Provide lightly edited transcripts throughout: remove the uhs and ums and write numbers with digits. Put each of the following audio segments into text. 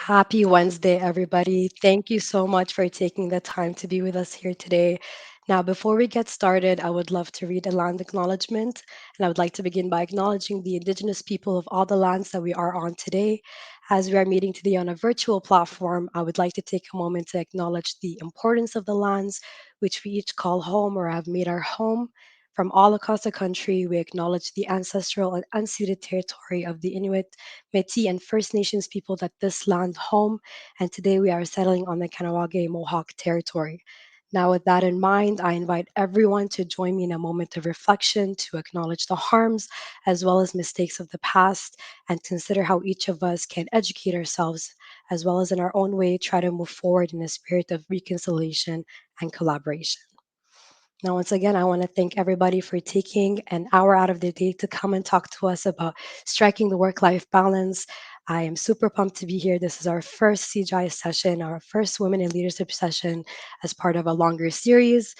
Happy Wednesday, everybody. Thank you so much for taking the time to be with us here today. Now, before we get started, I would love to read a land acknowledgement, and I would like to begin by acknowledging the Indigenous people of all the lands that we are on today. As we are meeting today on a virtual platform, I would like to take a moment to acknowledge the importance of the lands which we each call home or have made our home. From all across the country, we acknowledge the ancestral and unceded territory of the Inuit, Métis, and First Nations people that this land home, and today we are settling on the Kanawage Mohawk territory. Now, with that in mind, I invite everyone to join me in a moment of reflection to acknowledge the harms as well as mistakes of the past and consider how each of us can educate ourselves as well as in our own way try to move forward in a spirit of reconciliation and collaboration. Now, once again, I want to thank everybody for taking an hour out of their day to come and talk to us about striking the work life balance. I am super pumped to be here. This is our first CGI session, our first Women in Leadership session as part of a longer series.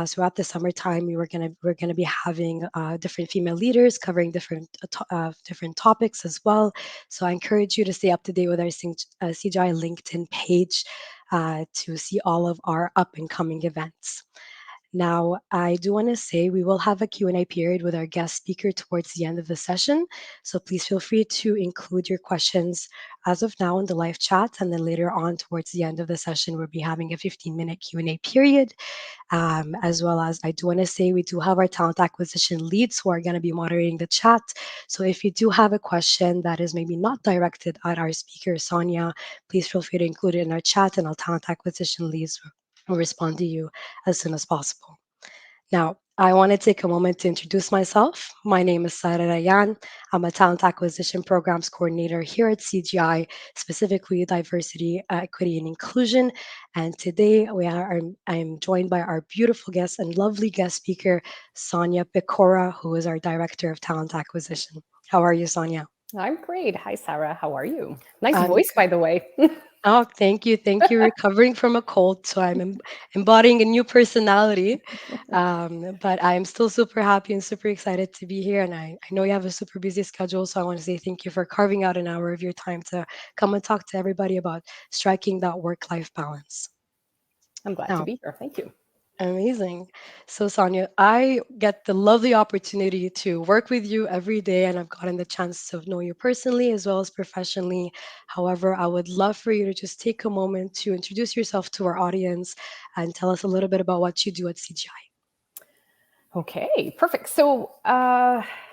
Throughout the summertime, we're gonna be having different female leaders covering different topics as well. So I encourage you to stay up to date with our CGI LinkedIn page to see all of our up and coming events. Now, I do want to say we will have a Q&A period with our guest speaker towards the end of the session. So please feel free to include your questions as of now in the live chat. And then later on towards the end of the session, we'll be having a 15-minute Q&A period. As well as I do want to say we do have our talent acquisition leads who are going to be moderating the chat. So if you do have a question that is maybe not directed at our speaker, Sonia, please feel free to include it in our chat and our talent acquisition leads will respond to you as soon as possible. Now, I want to take a moment to introduce myself. My name is Sara Rayan. I'm a talent acquisition programs coordinator here at CGI, specifically diversity, equity, and inclusion. And today I'm joined by our beautiful guest and lovely guest speaker, Sonia Pecora, who is our director of talent acquisition. How are you, Sonia? I'm great. Hi, Sarah. How are you? Nice I'm voice, by the way. Oh, thank you. Thank you. Recovering from a cold, so I'm embodying a new personality. But I'm still super happy and super excited to be here. And I know you have a super busy schedule, so I want to say thank you for carving out an hour of your time to come and talk to everybody about striking that work-life balance. I'm glad to Now, be here. Thank you. amazing. So, Sonia, I get the lovely opportunity to work with you every day, and I've gotten the chance to know you personally as well as professionally. However, I would love for you to just take a moment to introduce yourself to our audience and tell us a little bit about what you do at CGI. Okay, perfect. So,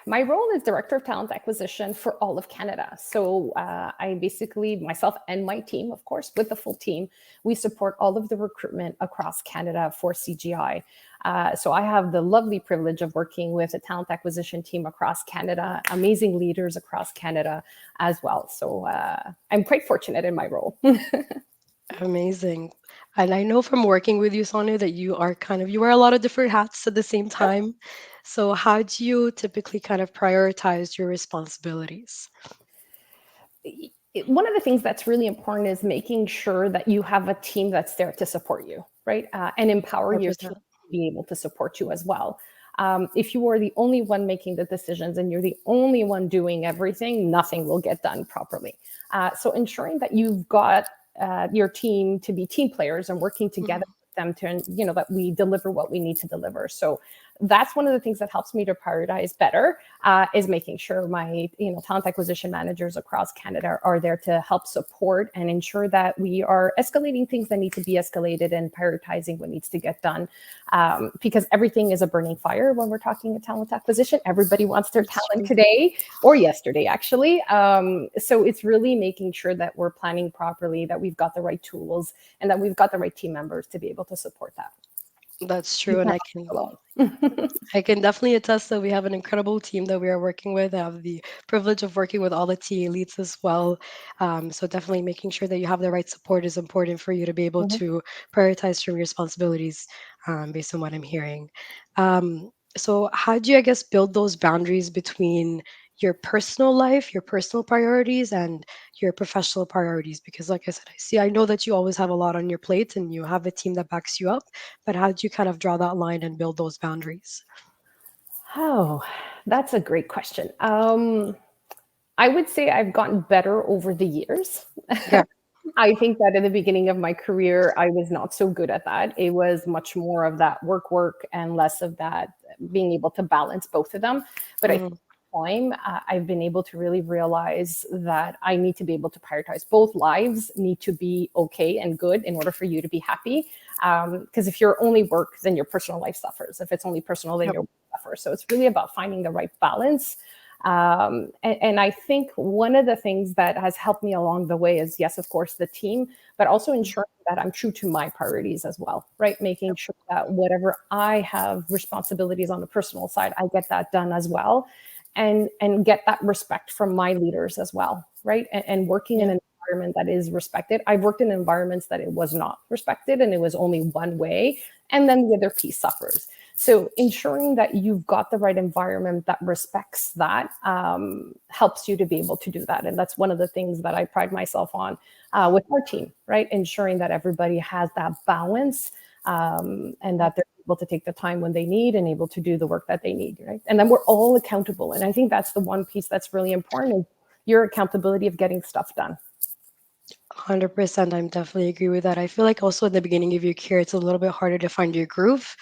my role is Director of Talent Acquisition for all of Canada. So, I basically, myself and my team, of course, with the full team, we support all of the recruitment across Canada for CGI. So, I have the lovely privilege of working with a talent acquisition team across Canada, amazing leaders across Canada as well. So, I'm quite fortunate in my role. Amazing. And I know from working with you, Sonia, that you wear a lot of different hats at the same time. So how do you typically kind of prioritize your responsibilities? One of the things that's really important is making sure that you have a team that's there to support you, right? And empower your team 100%. to be able to support you as well. If you are the only one making the decisions and you're the only one doing everything, nothing will get done properly. So ensuring that you've got your team to be team players and working together Mhm. with them to, that we deliver what we need to deliver. So that's one of the things that helps me to prioritize better, is making sure my talent acquisition managers across Canada are there to help support and ensure that we are escalating things that need to be escalated and prioritizing what needs to get done, because everything is a burning fire when we're talking talent acquisition. Everybody wants their That's talent true. today or yesterday, actually. So it's really making sure that we're planning properly, that we've got the right tools, and that we've got the right team members to be able to support that. That's You true. And can't I do can it alone. I can definitely attest that we have an incredible team that we are working with. I have the privilege of working with all the TA leads as well. So definitely making sure that you have the right support is important for you to be able Mhm. to prioritize your responsibilities, based on what I'm hearing. So how do you, I guess, build those boundaries between your personal life, your personal priorities, and your professional priorities? Because, like I said, I know that you always have a lot on your plate and you have a team that backs you up. But how do you kind of draw that line and build those boundaries? Oh, that's a great question. I would say I've gotten better over the years. Yeah. I think that in the beginning of my career, I was not so good at that. It was much more of that work, and less of that being able to balance both of them. But I think Mhm. with time, I've been able to really realize that I need to be able to prioritize both lives need to be okay and good in order for you to be happy. Because if you're only work, then your personal life suffers. If it's only personal, then Yep. your work suffers. So it's really about finding the right balance. And I think one of the things that has helped me along the way is, yes, of course, the team, but also Mhm. ensuring that I'm true to my priorities as well, right? Making Yep. sure that whatever I have responsibilities on the personal side, I get that done as well, and get that respect from my leaders as well, right? And working in Yeah. an environment that is respected. I've worked in environments that it was not respected and it was only one way, and then the other piece suffers. So ensuring that you've got the right environment that respects that helps you to be able to do that. And that's one of the things that I pride myself on with our team, right? Ensuring that everybody has that balance, and Mhm. that they're able to take the time when they need and able to do the work that they need, right? And then we're all accountable. And I think that's the one piece that's really important, is your accountability of getting stuff done. 100%. I'm definitely agree with that. I feel like also in the beginning of your career, it's a little bit harder to find your groove.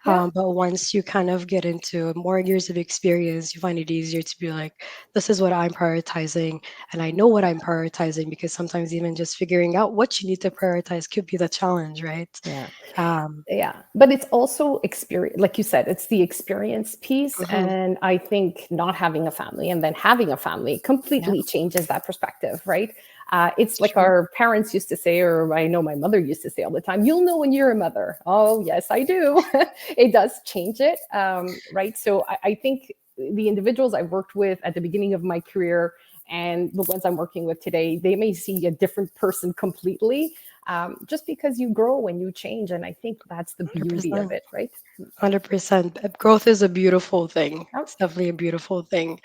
Yeah. But once you kind of get into more years of experience, you find it easier to be like, this is what I'm prioritizing. And I know what I'm prioritizing because sometimes even just figuring out what you need to prioritize could be the challenge, right? Yeah. Um, Yeah, but it's also experience, like you said, it's the experience piece. mhm. And I think not having a family and then having a family Yeah, completely changes that perspective, right? It's it's like true. our parents used to say, or I know my mother used to say all the time, you'll know when you're a mother. Oh yes, I do. It does change it, right? So I think the individuals I worked with at the beginning of my career and the ones I'm working with today, they may see a different person completely, just because you grow and you change. And I think that's the beauty of 100%. it, right? 100%. Growth is a beautiful thing. Oh. It's definitely a beautiful thing.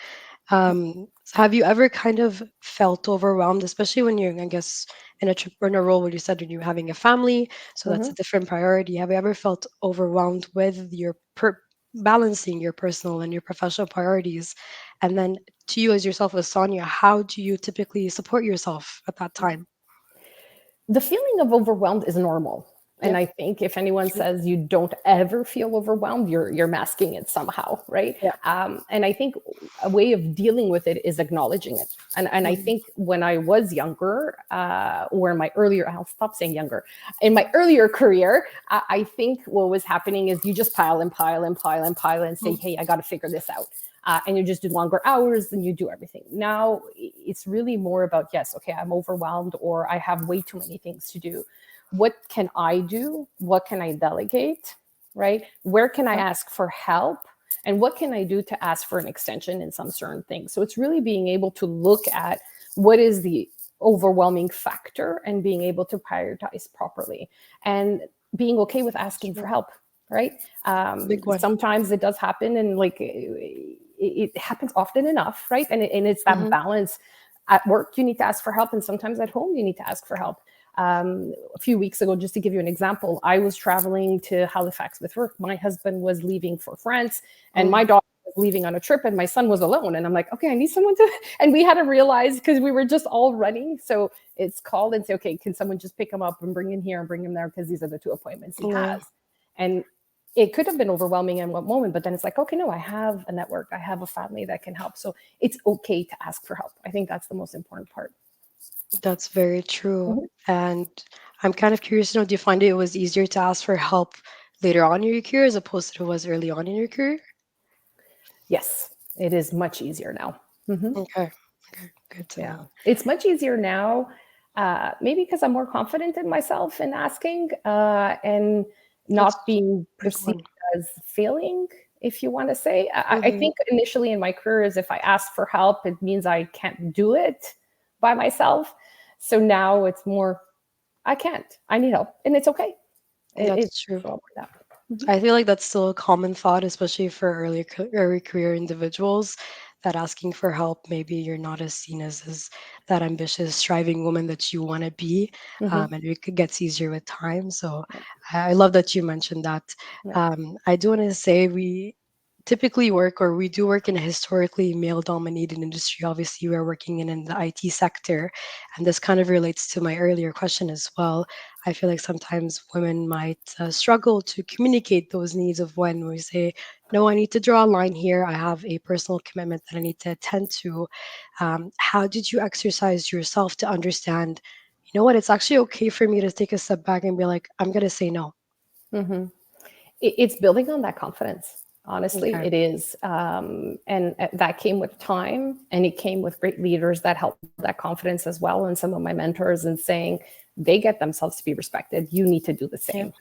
Have you ever kind of felt overwhelmed, especially when you're, I guess, in a role where you said when you're having a family, so that's Mhm. a different priority. Have you ever felt overwhelmed with balancing your personal and your professional priorities? And then to you as yourself as Sonia, how do you typically support yourself at that time? The feeling of overwhelmed is normal. And Yep. I think if anyone True. says you don't ever feel overwhelmed, you're masking it somehow, right? Yeah. And I think a way of dealing with it is acknowledging it. And I Mhm. think when I was younger, or in my earlier, I'll stop saying younger, in my earlier career, I think what was happening is you just pile and pile and pile and pile and say, Mhm. hey, I got to figure this out. And you just do longer hours and you do everything. Now it's really more about, yes, okay, I'm overwhelmed or I have way too many things to do. What can I do? What can I delegate? Right? Where can I Yep. ask for help? And what can I do to ask for an extension in some certain things? So it's really being able to look at what is the overwhelming factor and being able to prioritize properly and being okay with asking for True. help, right? Big one. Sometimes it does happen, and like it happens often enough, right? And it's that Hmm. balance. At work, you need to ask for help, and sometimes at home, you need to ask for help. A few weeks ago, just to give you an example, I was traveling to Halifax with work. My husband was leaving for France, and my Mm. daughter was leaving on a trip, and my son was alone. And I'm like, okay, I need someone to. And we had to realize because we were just all running. So it's called and say, okay, can someone just pick him up and bring him here and bring him there because these are the two appointments he Yeah. has. And it could have been overwhelming in one moment, but then it's like, okay, no, I have a network, I have a family that can help. So it's okay to ask for help. I think that's the most important part. That's very true. Mhm. And I'm kind of curious to know, do you find it was easier to ask for help later on in your career as opposed to it was early on in your career? Yes, it is much easier now. Mhm. Okay. Okay. Good to Yeah, know. it's much easier now. Maybe because I'm more confident in myself in asking, and That's not being a big perceived one. as failing, if you want to say. I Hmm. think initially in my career, is if I ask for help, it means I can't do it by myself. So now it's more, I can't. I need help, and it's okay. It's That's true. all like that. Mhm. I feel like that's still a common thought, especially for early career individuals, that asking for help, maybe you're not as seen as that ambitious, striving woman that you want to be, Mhm. and gets easier with time. So I love that you mentioned that. Yeah. I do want to say typically work, or we do work in a historically male dominated industry. Obviously, we're working in the IT sector. And this kind of relates to my earlier question as well. I feel like sometimes women might struggle to communicate those needs of when we say, no, I need to draw a line here. I have a personal commitment that I need to attend to. How did you exercise yourself to understand, you know what, it's actually okay for me to take a step back and be like, I'm going to say no? Hmm. It's building on that confidence. Honestly, Okay. it is. And that came with time, and it came with great leaders that helped build that confidence as well. And some of my mentors, and saying they get themselves to be respected. You need to do the Yep. same.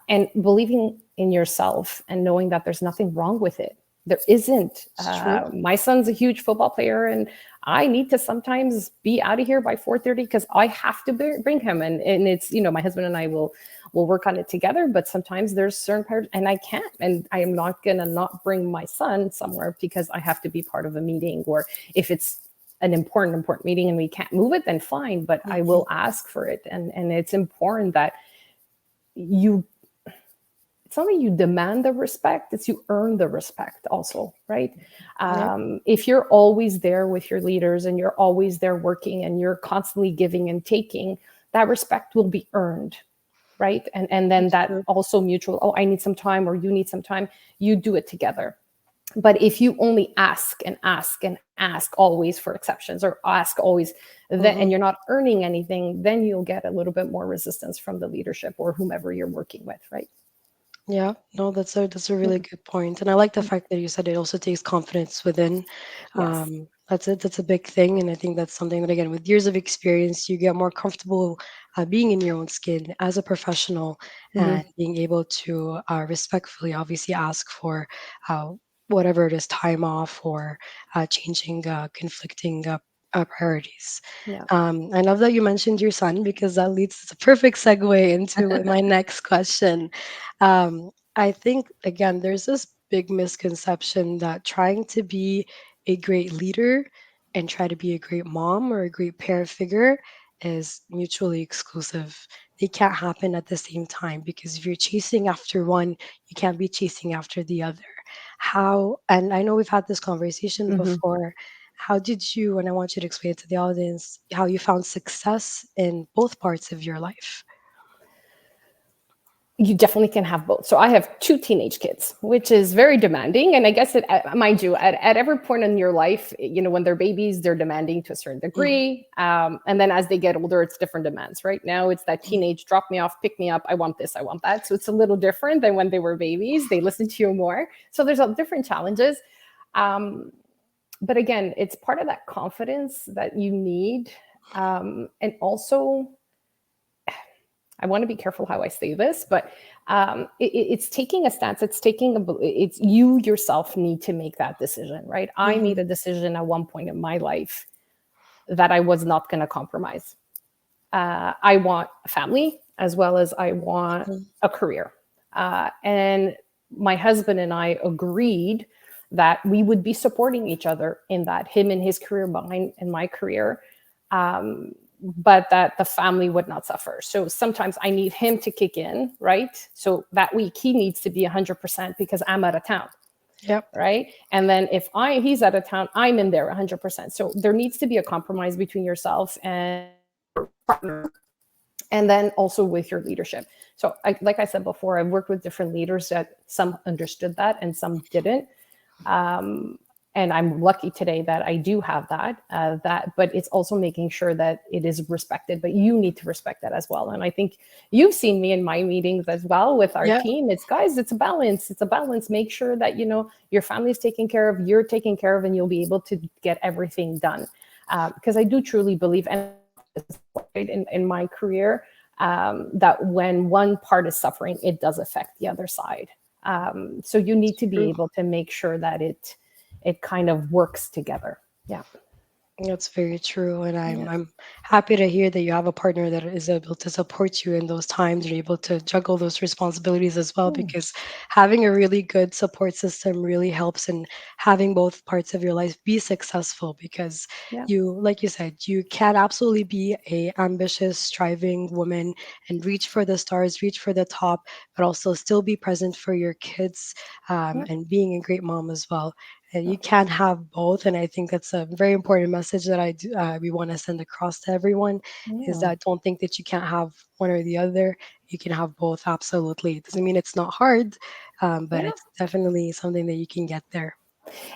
And believing in yourself and knowing that there's nothing wrong with it. There isn't. It's true. My son's a huge football player, and I need to sometimes be out of here by 4:30 because I have to bring him. And it's, my husband and I will work on it together. But sometimes there's certain parts, and I can't, and I am not gonna not bring my son somewhere because I have to be part of a meeting, or if it's an important meeting and we can't move it, then fine. But I Mhm. will ask for it, and it's important that you. It's not that you demand the respect; it's you earn the respect also, right? Yep. If you're always there with your leaders and you're always there working and you're constantly giving and taking, that respect will be earned, right? And then It's that true. also mutual, oh, I need some time, or you need some time, you do it together. But if you only ask and ask and ask always for exceptions, or ask always, then, Hmm. and you're not earning anything, then you'll get a little bit more resistance from the leadership or whomever you're working with, right? Yeah, no, that's a really good point, and I like the fact that you said it also takes confidence within. Yes. That's it. That's a big thing, and I think that's something that, again, with years of experience, you get more comfortable being in your own skin as a professional, and Hmm. being able to respectfully, obviously, ask for uh, whatever it is, time off, or changing conflicting priorities. Yeah. I love that you mentioned your son, because that leads to a perfect segue into my next question. I think, again, there's this big misconception that trying to be a great leader and try to be a great mom or a great parent figure is mutually exclusive. They can't happen at the same time, because if you're chasing after one, you can't be chasing after the other. How, and I know we've had this conversation Hmm. before, how did you, and I want you to explain to the audience, how you found success in both parts of your life? You definitely can have both. So I have two teenage kids, which is very demanding. And I guess mind you, at every point in your life, when they're babies, they're demanding to a certain Mhm. degree. And then as they get older, it's different demands. Right now, it's that Mhm. teenage drop me off, pick me up. I want this, I want that. So it's a little different than when they were babies. They listen to you more. So there's different challenges. Um, but again, it's part of that confidence that you need. And also, I want to be careful how I say this, but it's taking a stance. It's you yourself need to make that decision, right? I Mhm. made a decision at one point in my life that I was not going to compromise. I want a family as well as I want Mhm. a career. And my husband and I agreed that we would be supporting each other in that, him in his career, mine in my career, but that the family would not suffer. So sometimes I need him to kick in, right? So that week he needs to be 100% because I'm out of town, Yep. right? And then if he's out of town, I'm in there 100%. So there needs to be a compromise between yourself and partner, and then also with your leadership. So like I said before, I've worked with different leaders that some understood that and some didn't. Um, and I'm lucky today that I do have but it's also making sure that it is respected, but you need to respect that as well. And I think you've seen me in my meetings as well with our Yeah. team. It's, guys, it's a balance. It's a balance. Make sure that, your family's taken care of, you're taken care of, and you'll be able to get everything done. Because I do truly believe, and in my career, that when one part is suffering, it does affect the other side. So you need to be True. able to make sure that it kind of works together. Yeah. That's very true, and I'm Yeah. I'm happy to hear that you have a partner that is able to support you in those times. You're able to juggle those responsibilities as well, Mm, because having a really good support system really helps in having both parts of your life be successful. Because yeah. you, like you said, you can absolutely be a ambitious, striving woman and reach for the stars, reach for the top, but also still be present for your kids, Yeah. and being a great mom as well. And Yeah. you can have both, and I think that's a very important message that we want to send across to everyone, is Yeah. that don't think that you can't have one or the other. You can have both, absolutely. It doesn't mean it's not hard, but Yeah. it's definitely something that you can get there.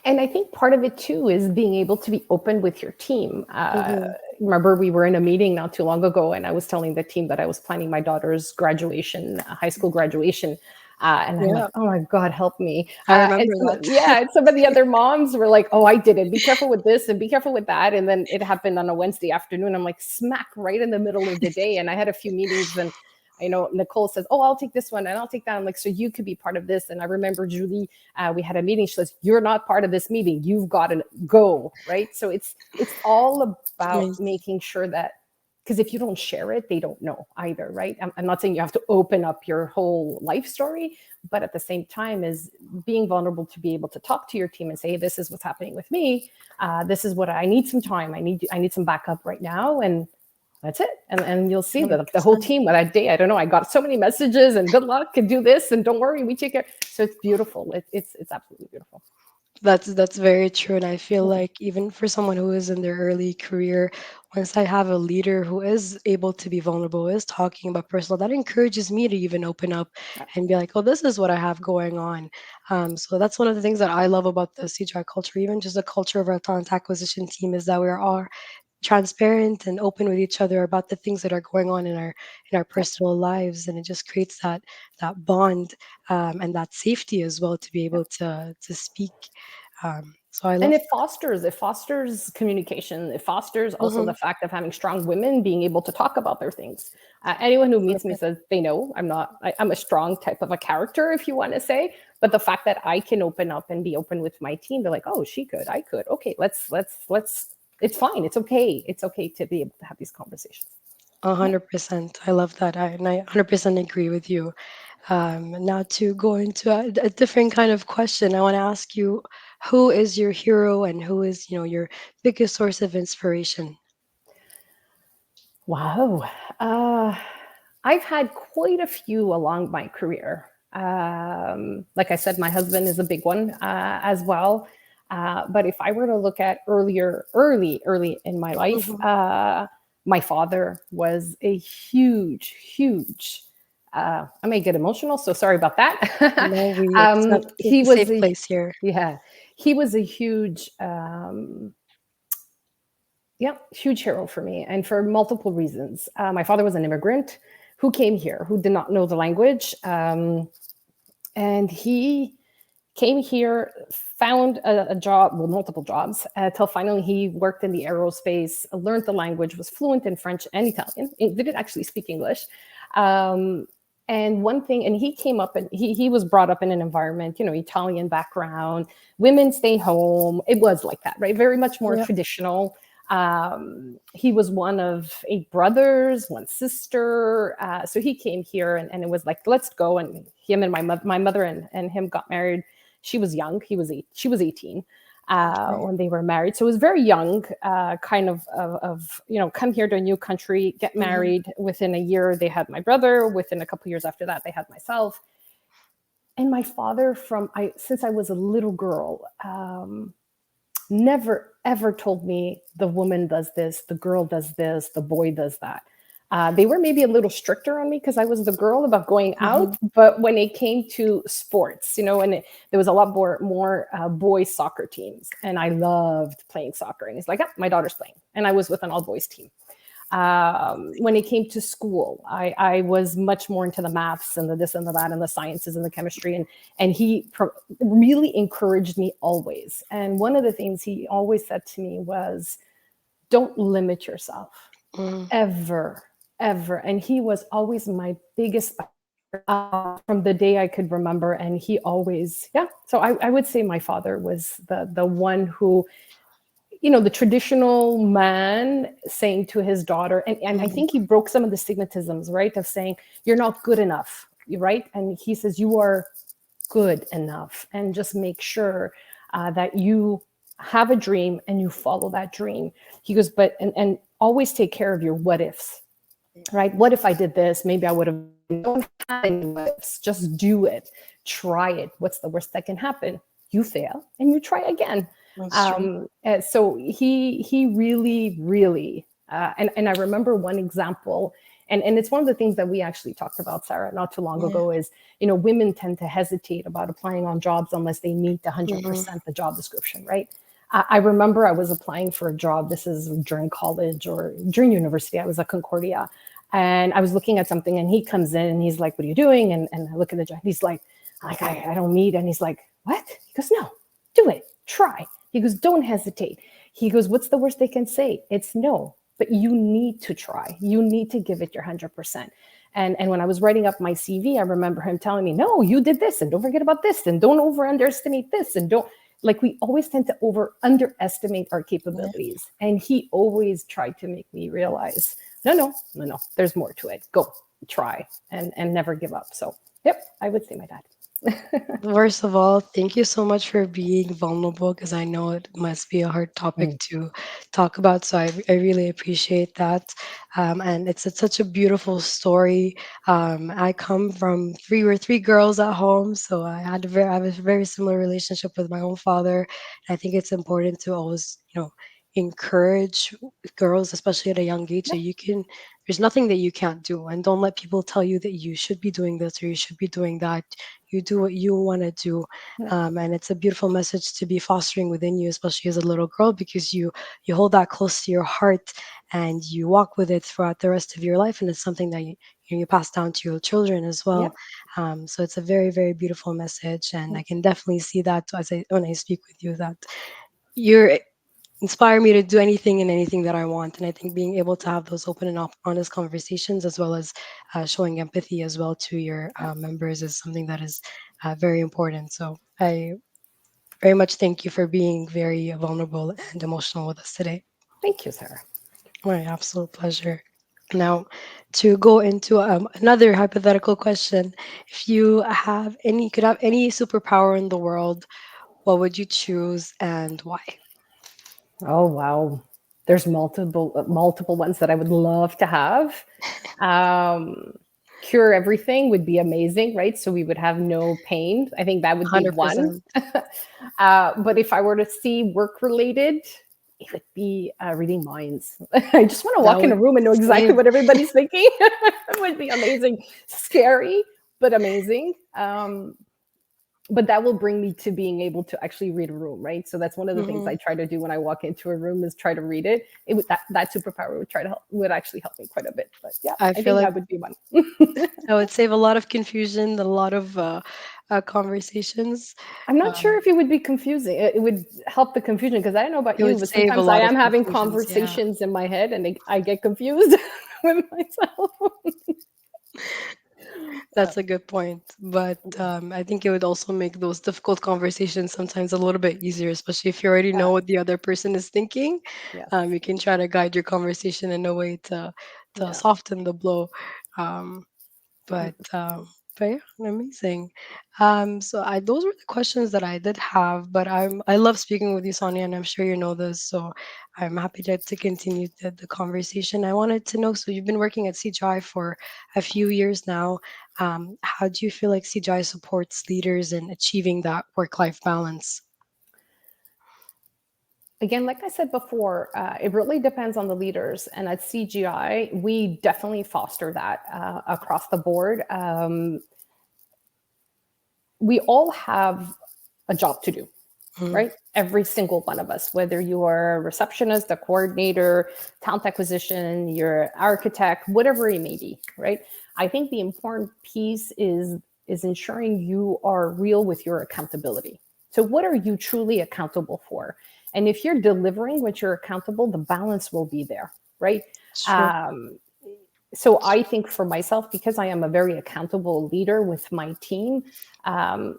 And I think part of it too is being able to be open with your team. Hmm. Remember, we were in a meeting not too long ago, and I was telling the team that I was planning my daughter's graduation, high school graduation. And I'm like, Yeah, oh my God, help me. I remember that. Yeah, and some of the other moms were like, oh, I did it. Be careful with this and be careful with that. And then it happened on a Wednesday afternoon. I'm like, smack right in the middle of the day. And I had a few meetings, and I know Nicole says, oh, I'll take this one and I'll take that. I'm like, so you could be part of this. And I remember Julie, we had a meeting. She says, "You're not part of this meeting. You've got to go." Right. So it's all about Nice. making sure that, because if you don't share it, they don't know either. Right. I'm not saying you have to open up your whole life story, but at the same time, is being vulnerable to be able to talk to your team and say, hey, this is what's happening with me. This is what I need some time. I need some backup right now. And that's it. And you'll see that the whole 100%. team that day, I don't know, I got so many messages and good luck and do this and don't worry, we take care. So it's beautiful. It's absolutely beautiful. That's very true, and I feel like even for someone who is in their early career, once I have a leader who is able to be vulnerable, is talking about personal, that encourages me to even open up and be like, "Oh, this is what I have going on." So that's one of the things that I love about the CGI culture, even just the culture of our talent acquisition team, is that we are all transparent and open with each other about the things that are going on in our Yep. personal lives, and it just creates that bond, and that safety as well to be Yep. able to speak. So I And love. it fosters communication. It fosters also Mhm, the fact of having strong women being able to talk about their things. Anyone who meets me 100%. says they know I'm not. I'm a strong type of a character, if you want to say. But the fact that I can open up and be open with my team, they're like, "Oh, she could, I could. Okay, let's. It's fine. It's okay. It's okay to be able to have these conversations." Yeah. 100%. I love that. And I 100% agree with you. Now to go into a different kind of question, I want to ask you, who is your hero and who is, your biggest source of inspiration? Wow. Uh, I've had quite a few along my career. Like I said, my husband is a big one as well. But if I were to look at early in my life, Hmm. my father was a huge, huge. I may get emotional, so sorry about that. No, we accept. It's He a was safe a place here. yeah, he was a huge yeah, huge hero for me, and for multiple reasons. My father was an immigrant who came here, who did not know the language, and he came here, found a job, well, multiple jobs, until finally he worked in the aerospace, learned the language, was fluent in French and Italian. He didn't actually speak English. Um, and one thing, and he came up and he was brought up in an environment, Italian background, women stay home. It was like that, right? Very much more Yeah. traditional. He was one of eight brothers, one sister. So he came here, and it was like, let's go. And him and my mother and him got married. She was young. She was 18 Okay. when they were married. So it was very young, kind of, come here to a new country, get Hmm. married. Within a year, they had my brother. Within a couple years after that, they had myself. And my father, since I was a little girl, never ever told me the woman does this, the girl does this, the boy does that. They were maybe a little stricter on me because I was the girl about going Hmm. out. But when it came to sports, there was a lot more boys soccer teams, and I loved playing soccer. And he's like, "Ah, my daughter's playing," and I was with an all boys team. When it came to school, I was much more into the maths and the this and the that and the sciences and the chemistry. And he really encouraged me always. And one of the things he always said to me was, don't limit yourself Hmm. ever, ever. And he was always my biggest from the day I could remember. And he always, yeah. So I would say my father was the one who the traditional man saying to his daughter, and I Mhm. think he broke some of the stigmatisms, right? Of saying, you're not good enough, right? And he says, you are good enough. And just make sure that you have a dream and you follow that dream. He goes, and always take care of your what ifs, right? What if I did this? Maybe I would have. Don't have any what ifs. Just do it. Try it. What's the worst that can happen? You fail and you try again. That's true. So he really, and I remember one example, and it's one of the things that we actually talked about, Sarah, not too long Yeah. ago, is women tend to hesitate about applying on jobs unless they meet Mhm. 100% the job description, right? I remember I was applying for a job. This is during college or during university. I was at Concordia, and I was looking at something, and he comes in and he's like, "What are you doing?" And I look at the job. He's like I don't meet. And he's like, "What?" He goes, "No, do it. Try." He goes, "Don't hesitate." He goes, "What's the worst they can say? It's no." But you need to try. You need to give it your 100%. And when I was writing up my CV, I remember him telling me, "No, you did this, and don't forget about this, and don't over underestimate this, and don't." Like, we always tend to over underestimate our Yeah. capabilities, and he always tried to make me realize, no, there's more to it. Go, try, and never give up. So, yep, I would say my dad. First of all, thank you so much for being vulnerable because I know it must be a hard topic Mm, to talk about. So I really appreciate that. And it's such a beautiful story. I come from we're three girls at home. So I have a very similar relationship with my own father. I think it's important to always, encourage girls, especially at a young age, that yep, there's nothing that you can't do. And don't let people tell you that you should be doing this or you should be doing that. You do what you want to do. yep, And it's a beautiful message to be fostering within you, especially as a little girl, because you hold that close to your heart and you walk with it throughout the rest of your life, and it's something that you pass down to your children as well. yep, So it's a very, very beautiful message, and I can definitely see that when I speak with you, that you're inspire me to do anything and anything that I want. And I think being able to have those open and honest conversations, as well as showing empathy as well to your yep. members, is something that is very important. So I very much thank you for being very vulnerable and emotional with us today. Thank you, Sarah. My absolute pleasure. Now, to go into another hypothetical question, if you could have any superpower in the world, what would you choose and why? Oh, wow. There's multiple ones that I would love to have. Um, cure everything would be amazing, right? So we would have no pain. I think that would be one. 100%. But if I were to see work related, it would be reading minds. I just want to That walk in a would room and know exactly same. what everybody's thinking. It would be amazing. Scary, but amazing. But that will bring me to being able to actually read a room, right? So that's one of the things Mhm. I try to do when I walk into a room, is try to read it. That superpower would try to help, would actually help me quite a bit. But yeah, I I feel think like that would be one. that would save a lot of confusion, a lot of conversations. I'm not sure Um, if it would be confusing. It would help the confusion, because I don't know about it you, would but save a sometimes I lot of am having confusions. Yeah, conversations in my head and I get confused with myself. that's a good point. But I think it would also make those difficult conversations sometimes a little bit easier, especially if you already know what the other person is thinking. Yes. You can try to guide your conversation in a way to Yeah. soften the blow. Um, Mm. But yeah, amazing. So those were the questions that I did have, but I love speaking with you, Sonia, and I'm sure you know this, so I'm happy to continue the conversation. I wanted to know, so you've been working at CGI for a few years now. How do you feel like CGI supports leaders in achieving that work-life balance? Again, like I said before, it really depends on the leaders. And at CGI, we definitely foster that across the board. We all have a job to do, Mm, right? Every single one of us, whether you are a receptionist, a coordinator, talent acquisition, you're an architect, whatever it may be, right? I think the important piece is ensuring you are real with your accountability. So what are you truly accountable for? And if you're delivering what you're accountable, the balance will be there, right? it's true. Um, so I think for myself, because I am a very accountable leader with my team, I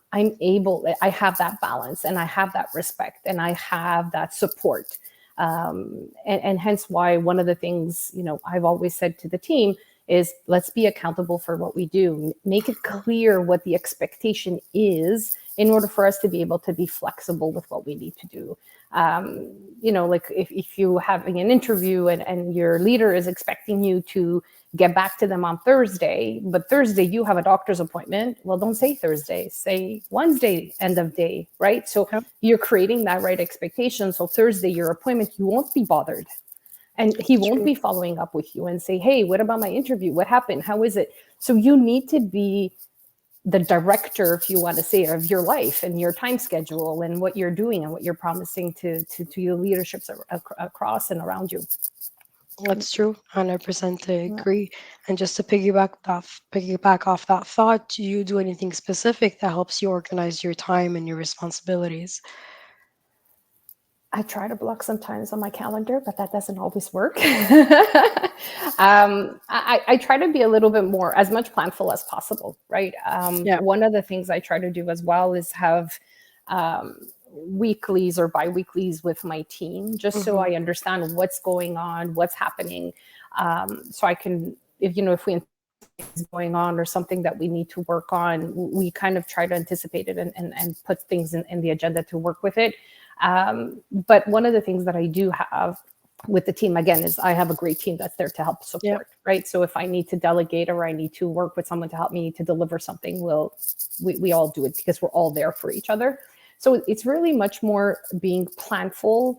have that balance and I have that respect and I have that support. And hence why one of the things, I've always said to the team is, let's be accountable for what we do. Make it clear what the expectation is in order for us to be able to be flexible with what we need to do. Like if you're having an interview and your leader is expecting you to get back to them on Thursday, but Thursday you have a doctor's appointment, well, don't say Thursday, say Wednesday, end of day, right? So Yep. you're creating that right expectation. So Thursday, your appointment, you won't be bothered. And he It's won't true. be following up with you and say, hey, what about my interview? What happened? How is it? So you need to be the director, if you want to say, of your life and your time schedule and what you're doing and what you're promising to your leaderships across and around you. That's true. 100% Yeah. agree. And just to piggyback off that thought, do you do anything specific that helps you organize your time and your responsibilities? I try to block sometimes on my calendar, but that doesn't always work. I try to be a little bit more, as much planful as possible, right? Yeah. One of the things I try to do as well is have weeklies or bi-weeklies with my team, just so Hmm. I understand what's going on, what's happening. So I can, if we is going on or something that we need to work on, we kind of try to anticipate it and put things in the agenda to work with it. But one of the things that I do have with the team, again, is I have a great team that's there to help Yep. support, right? So if I need to delegate or I need to work with someone to help me to deliver something, we all do it because we're all there for each other. So it's really much more being planful,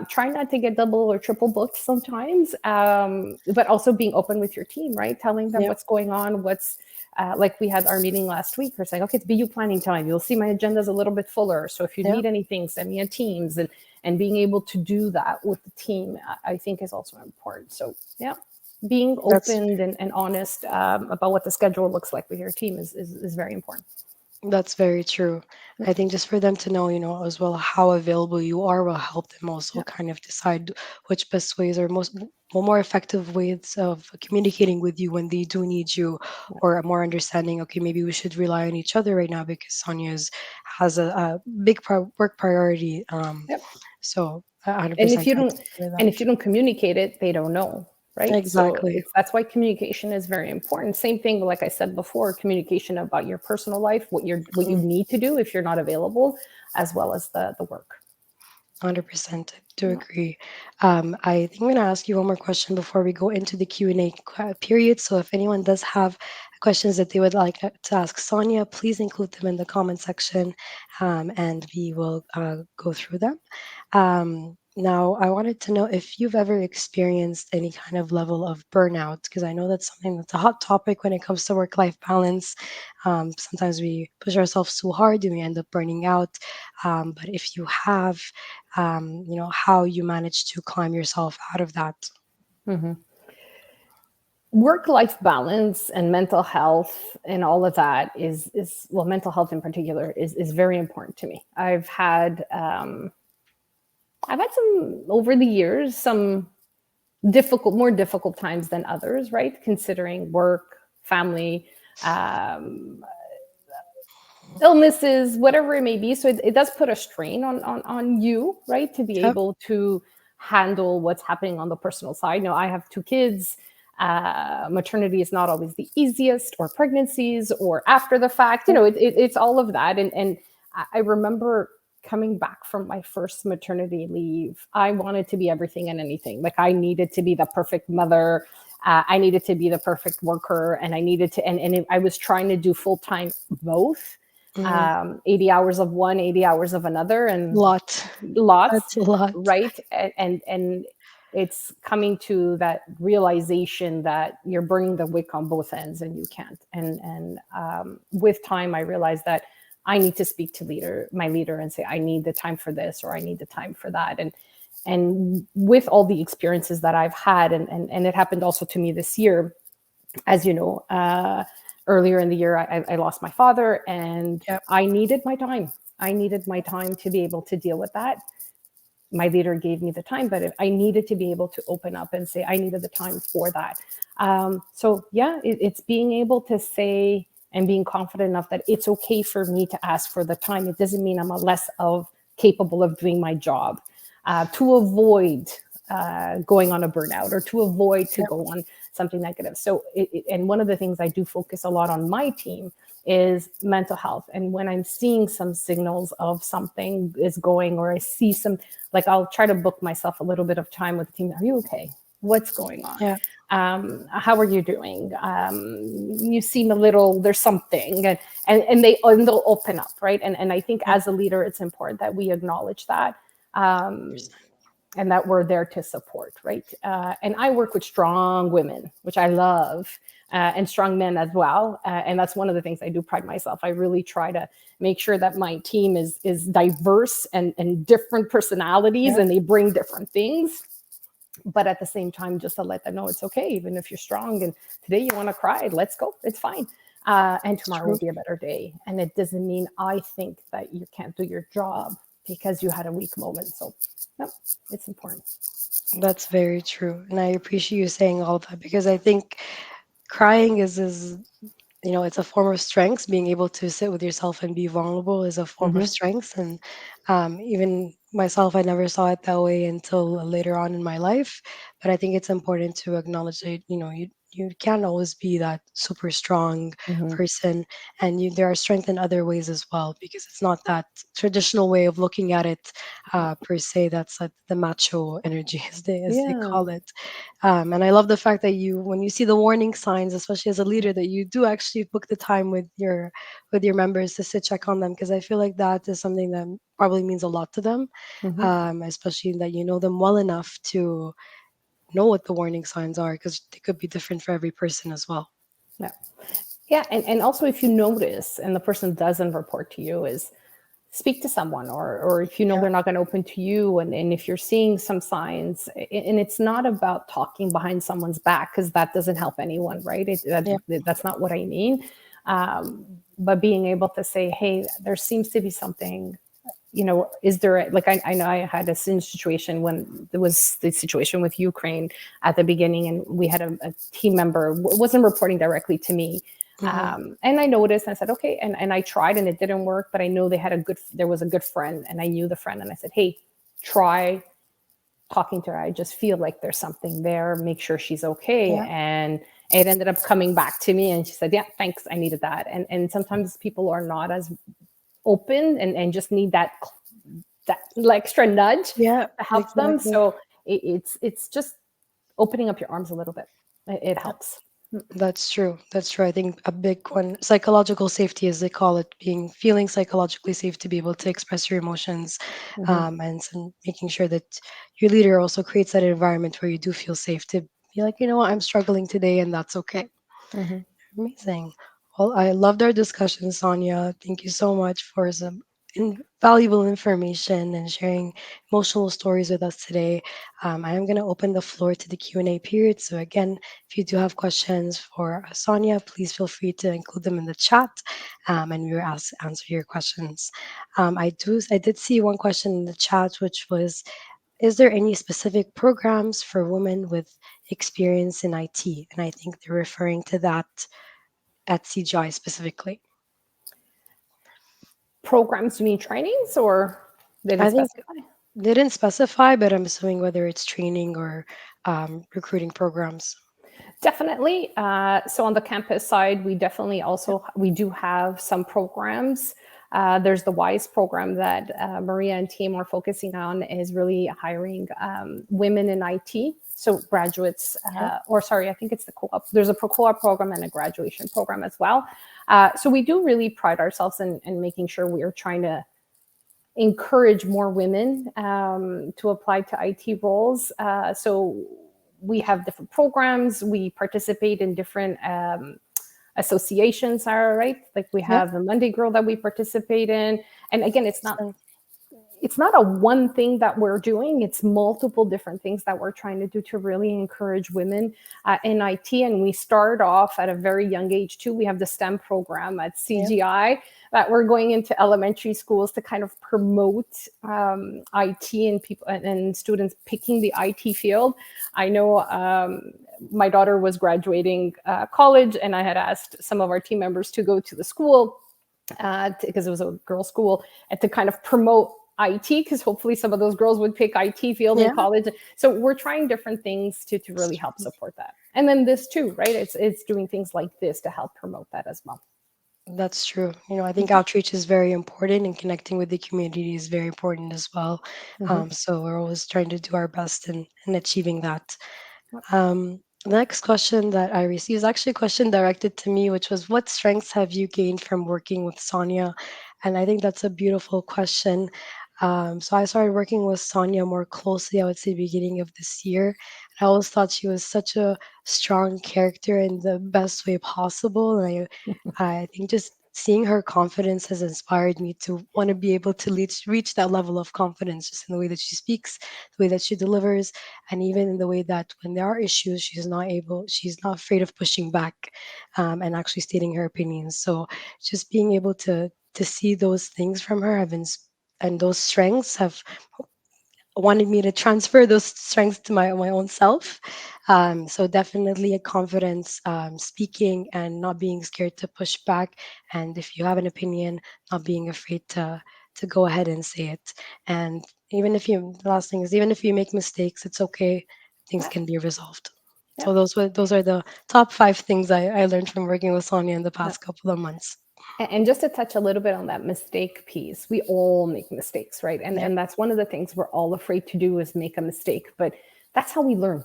try not to get double or triple booked sometimes, but also being open with your team, right? Telling them Yep. what's going on, like we had our meeting last week. We're saying, okay, it's BU planning time. You'll see my agenda is a little bit fuller. So if you Yep. need anything, send me a Teams. And being able to do that with the team, I think is also important. So yeah, being That's open and honest about what the schedule looks like with your team is very important. That's very true. Yeah. I think just for them to know, as well, how available you are will help them also Yeah. kind of decide which best ways or more effective ways of communicating with you when they do need you, Yeah. or a more understanding. Okay, maybe we should rely on each other right now because has a big work priority. Yeah. So and 100% if you can don't hear and that. if you don't communicate it, they don't know, right? So Exactly. that's why communication is very important. Same thing, like I said before, communication about your personal life, what you Mm. need to do if you're not available, as well as the work. 100%. I do Yeah. agree. I think I'm going to ask you one more question before we go into the Q&A period. So if anyone does have questions that they would like to ask Sonia, please include them in the comment section, and we will go through them. Now, I wanted to know if you've ever experienced any kind of level of burnout, because I know that's something that's a hot topic when it comes to work-life balance. Sometimes we push ourselves too hard and we end up burning out. But if you have, how you manage to climb yourself out of that. Mhm. Work-life balance and mental health and all of that is well, mental health in particular is very important to me. I've had some over the years, some more difficult times than others, right? Considering work, family, um, illnesses, whatever it may be. So it does put a strain on you, right? To be Yep. able to handle what's happening on the personal side. Now, I have two kids. Maternity is not always the easiest, or pregnancies, or after the fact. Yep. It's all of that. And I remember coming back from my first maternity leave. I wanted to be everything and anything. Like I needed to be the perfect mother. I needed to be the perfect worker, and I needed to, and I was trying to do full time both, Hmm. 80 hours of one, 80 hours of another, and Lot. lots, That's a lot. right? And it's coming to that realization that you're burning the wick on both ends and you can't. And with time, I realized that I need to speak to my leader, and say, I need the time for this, or I need the time for that. And with all the experiences that I've had, and it happened also to me this year, as you know, earlier in the year, I lost my father, and Yep. I needed my time. I needed my time to be able to deal with that. My leader gave me the time, but I needed to be able to open up and say I needed the time for that. So yeah, it's being able to say and being confident enough that it's okay for me to ask for the time. It doesn't mean I'm less of capable of doing my job. to avoid going on a burnout or to avoid to Yeah. go on something negative. So, and one of the things I do focus a lot on my team is mental health. And when I'm seeing some signals of something is going, or I see some, like I'll try to book myself a little bit of time with the team. Are you okay? What's going on? Yeah. How are you doing? You seem a little, there's something, and they'll open up, right? And I think Yeah. as a leader, it's important that we acknowledge that. Um, 100%. and that we're there to support, right? And I work with strong women, which I love, and strong men as well. And that's one of the things I do pride myself. I really try to make sure that my team is diverse and different personalities, Yeah. and they bring different things. But at the same time, just to let them know it's okay, even if you're strong and today you want to cry, let's go, it's fine. And It's tomorrow will true. be a better day. And it doesn't mean I think that you can't do your job because you had a weak moment. So, no, it's important. That's very true. And I appreciate you saying all that because I think crying is it's a form of strength. Being able to sit with yourself and be vulnerable is a form of Mm-hmm. strength. And even myself, I never saw it that way until later on in my life. But I think it's important to acknowledge that you can't always be that super strong Mm-hmm. person, and there are strength in other ways as well, because it's not that traditional way of looking at it per se. That's like the macho energy, as they Yeah. call it. And I love the fact that when you see the warning signs, especially as a leader, that you do actually book the time with your members to sit check on them, because I feel like that is something that probably means a lot to them, Mm-hmm. especially that you know them well enough to know what the warning signs are, because they could be different for every person as well. Yeah. Yeah. And also, if you notice and the person doesn't report to you, is speak to someone, or if you know Yeah, they're not going to open to you, and if you're seeing some signs, and it's not about talking behind someone's back, because that doesn't help anyone, right? yeah, That's not what I mean. But being able to say, hey, there seems to be something, is there like, I know I had a situation when there was the situation with Ukraine at the beginning, and we had a team member wasn't reporting directly to me. hmm, And I noticed, and I said, okay, and I tried and it didn't work, but I know there was a good friend, and I knew the friend, and I said, hey, try talking to her. I just feel like there's something there. Make sure she's okay. yeah, And it ended up coming back to me, and she said, yeah, thanks, I needed that. And sometimes people are not as open, and just need that extra nudge yeah, to help them. exactly. So it's just opening up your arms a little bit. It Yeah. helps. That's true. That's true. I think a big one, psychological safety, as they call it, feeling psychologically safe to be able to express your emotions, Mm-hmm. making sure that your leader also creates that environment where you do feel safe to be like, you know what, I'm struggling today, and that's okay. Mm-hmm. Amazing. Well, I loved our discussion, Sonia. Thank you so much for some valuable information and sharing emotional stories with us today. I am going to open the floor to the Q&A period. So again, if you do have questions for Sonia, please feel free to include them in the chat, and we will answer your questions. I did see one question in the chat, which was, is there any specific programs for women with experience in IT? And I think they're referring to that at CGI specifically. Programs, you mean trainings, or they didn't I think specify? they didn't specify, but I'm assuming whether it's training or recruiting programs. Definitely. So on the campus side, we do have some programs. There's the WISE program that Maria and team are focusing on, is really hiring women in IT. So graduates, Yeah, or sorry, I think it's the co-op. There's a co-op program and a graduation program as well. So we do really pride ourselves in making sure we are trying to encourage more women to apply to IT roles. So we have different programs. We participate in different associations. All right, like we yeah, have the Monday Girl that we participate in. And again, so, it's not a one thing that we're doing. It's multiple different things that we're trying to do to really encourage women in IT. And we start off at a very young age too. We have the STEM program at yeah, CGI that we're going into elementary schools to kind of promote IT, and people and students picking the IT field. I know my daughter was graduating college, and I had asked some of our team members to go to the school because it was a girls' school, and to kind of promote IT, because hopefully some of those girls would pick IT field in Yeah. college. So we're trying different things to really help support that. And then this too, right? It's doing things like this to help promote that as well. That's true. I think outreach is very important, and connecting with the community is very important as well. Mm-hmm. So we're always trying to do our best in achieving that. The next question that I received is actually a question directed to me, which was, what strengths have you gained from working with Sonia? And I think that's a beautiful question. So I started working with Sonia more closely, I would say, beginning of this year. I always thought she was such a strong character in the best way possible. And I think just seeing her confidence has inspired me to want to be able to reach that level of confidence, just in the way that she speaks, the way that she delivers, and even in the way that when there are issues, she's not afraid of pushing back, and actually stating her opinions. So just being able to see those things from her and those strengths have wanted me to transfer those strengths to my own self. So definitely a confidence, speaking and not being scared to push back. And if you have an opinion, not being afraid to go ahead and say it. And the last thing is, even if you make mistakes, it's okay. Things Yeah. can be resolved. Yeah. So those are the top five things I learned from working with Sonia in the Yeah. past couple of months. And just to touch a little bit on that mistake piece, we all make mistakes, right? And Yep. and that's one of the things we're all afraid to do is make a mistake, but that's how we learn,